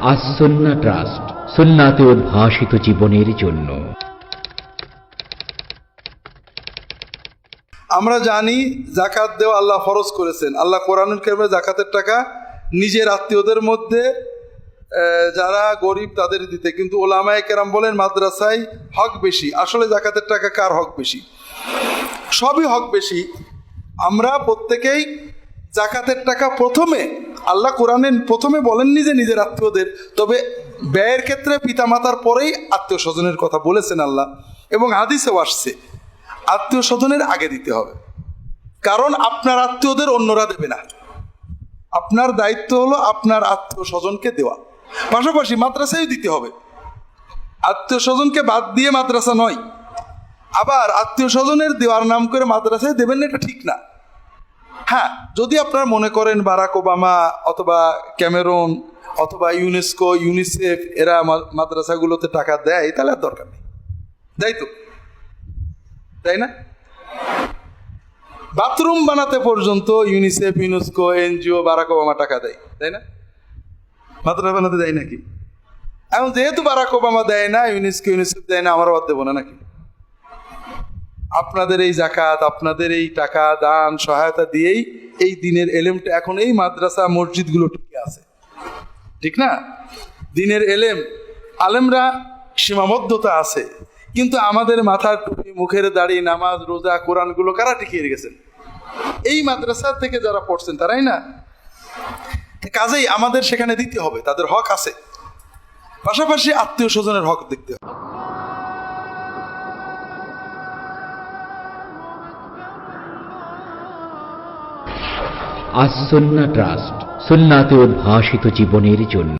আসন্না trust, সুন্নাতে উদ্ভাসিত জীবনের জন্য। আমরা জানি যাকাত দেওয়া আল্লাহ ফরজ করেছেন। আল্লাহ কোরআনুল কারীমে যাকাতের টাকা নিজের আত্মীয়দের মধ্যে যারা গরিব তাদের দিতে, কিন্তু ওলামায়ে কেরাম বলেন মাদ্রাসায় হক বেশি। আসলে যাকাতের টাকা কার হক বেশি? সবই হক বেশি। আমরা প্রত্যেকেই যাকাতের টাকা প্রথমে, আল্লাহ কোরআনে প্রথমে বলেননি যে নিজের আত্মীয়দের, তবে ব্যয়ের ক্ষেত্রে পিতামাতার পরেই আত্মীয় স্বজনের কথা বলেছেন আল্লাহ, এবং হাদিসেও আসছে আত্মীয় স্বজনের আগে দিতে হবে। কারণ আপনার আত্মীয়দের অন্যরা দেবে না। আপনার দায়িত্ব হলো আপনার আত্মীয় স্বজনকে দেওয়া, পাশাপাশি মাদ্রাসায় দিতে হবে। আত্মীয় স্বজনকে বাদ দিয়ে মাদ্রাসা নয়। আবার আত্মীয় স্বজনের দেওয়ার নাম করে মাদ্রাসায় দেবেন না, এটা ঠিক না। হ্যাঁ, যদি আপনারা মনে করেন বারাক ওবামা অথবা ক্যামেরন অথবা ইউনেস্কো, ইউনিসেফ এরা মাদ্রাসাগুলোতে টাকা দেয়, তাহলে আর দরকার নেই। তাই তো, তাই না? বাথরুম বানাতে পর্যন্ত UNICEF, UNESCO, NGO, Barack Obama টাকা দেয়, তাই না? মাদ্রাসা বানাতে দেয় নাকি? এখন যেহেতু বারাক ওবামা দেয় না, ইউনেস্কো, ইউনিসেফ দেয় না, আমারও বাদ দেবো না নাকি? আপনাদের এই জাকাত, আপনাদের এই টাকা দান সহায়তা দিয়েই এই দিনের এলেমটা এখন এই মাদ্রাসা মসজিদগুলো টিকে আছে, ঠিক না? দিনের এলেম, আলেমরা সীমাবদ্ধতা আছে, কিন্তু আমাদের মাথার টুপি, মুখের দাড়ি, নামাজ, রোজা, কোরআনগুলো কারা টিকিয়ে রেখেছেন? এই মাদ্রাসা থেকে যারা পড়ছেন তারাই না। কাজেই আমাদের সেখানে দিতে হবে, তাদের হক আছে। পাশাপাশি আত্মীয় স্বজনের হক দেখতে হবে। আসন্না ট্রাস্ট, সুন্নাতে উদ্ভাসিত জীবনের জন্য।